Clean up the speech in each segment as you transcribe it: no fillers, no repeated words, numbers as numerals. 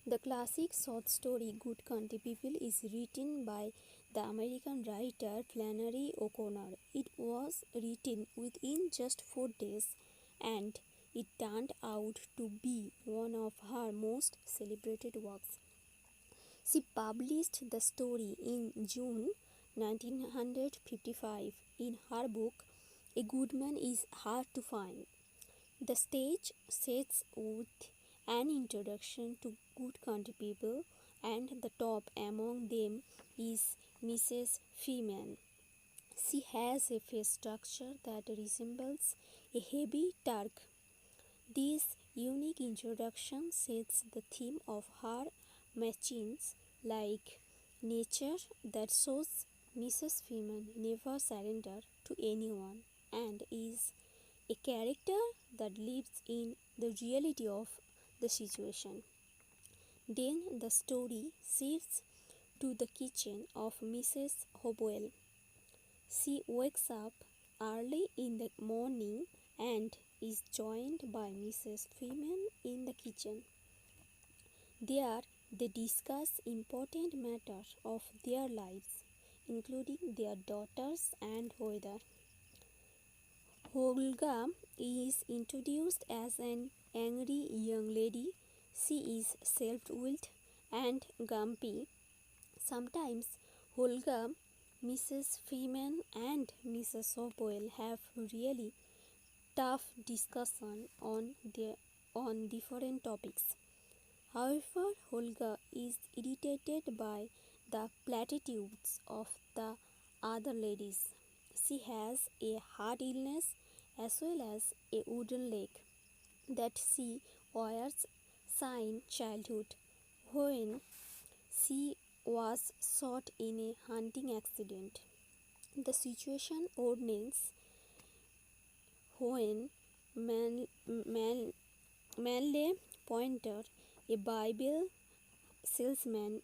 The classic short story Good Country People is written by the American writer Flannery O'Connor. It was written within just 4 days and it turned out to be one of her most celebrated works. She published the story in June 1955 in her book A Good Man is Hard to Find. The stage sets with an introduction to Good Country People, and the top among them is Mrs. Freeman. She has a face structure that resembles a heavy Turk. This unique introduction sets the theme of her machines like nature that shows Mrs. Freeman never surrenders to anyone and is a character that lives in the reality of the situation. Then the story shifts to the kitchen of Mrs. Hopewell. She wakes up early in the morning and is joined by Mrs. Freeman in the kitchen. There they discuss important matters of their lives, including their daughters and weather. Olga is introduced as an angry young lady. She is self-willed and grumpy. Sometimes Olga, Mrs. Freeman and Mrs. Hopewell have really tough discussion on different topics. However, Olga is irritated by the platitudes of the other ladies. She has a heart illness as well as a wooden leg that she wears since childhood when she was shot in a hunting accident. The situation worsens when Manley Pointer, a Bible salesman,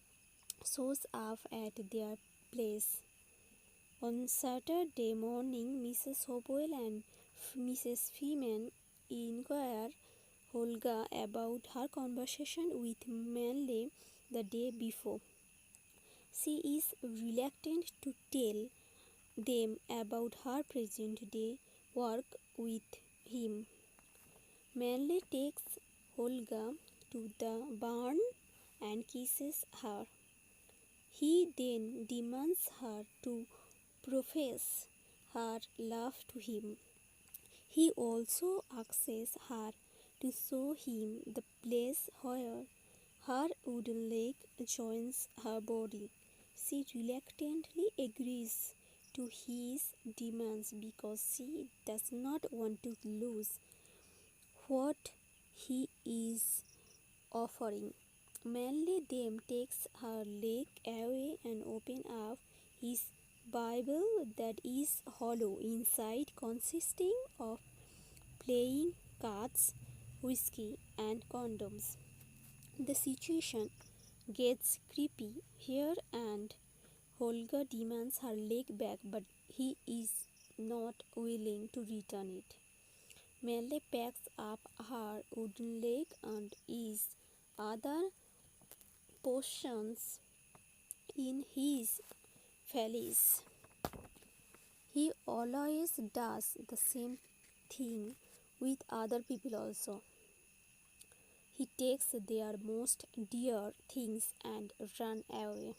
shows up at their place. On Saturday morning, Mrs. Hopewell and Mrs. Freeman inquire Olga about her conversation with Manley the day before. She is reluctant to tell them about her present day work with him. Manley takes Olga to the barn and kisses her. He then demands her to profess her love to him. He also asks her to show him the place where her wooden leg joins her body. She reluctantly agrees to his demands because she does not want to lose what he is offering. Manley then takes her leg away and opens up his Bible that is hollow inside, consisting of playing cards, whiskey, and condoms. The situation gets creepy here, and Olga demands her leg back, but he is not willing to return it. Manley packs up her wooden leg and his other possessions in his valise. He always does the same thing with other people also. He takes their most dear things and runs away.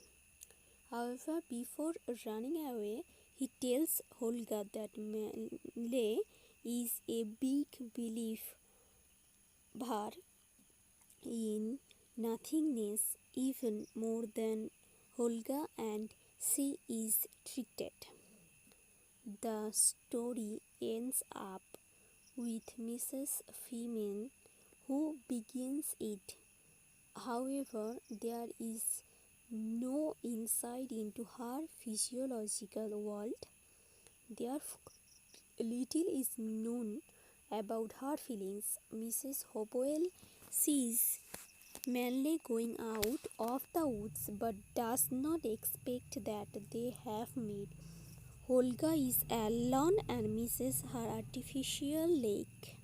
However, before running away, he tells Olga that Manley is a big believer in nothingness even more than Olga, and she is treated. The story ends up with Mrs. Freeman who begins it. However, there is no insight into her physiological world. Therefore, little is known about her feelings. Mrs. Hopewell sees Manley going out of the woods but does not expect that they have met. Olga is alone and misses her artificial lake.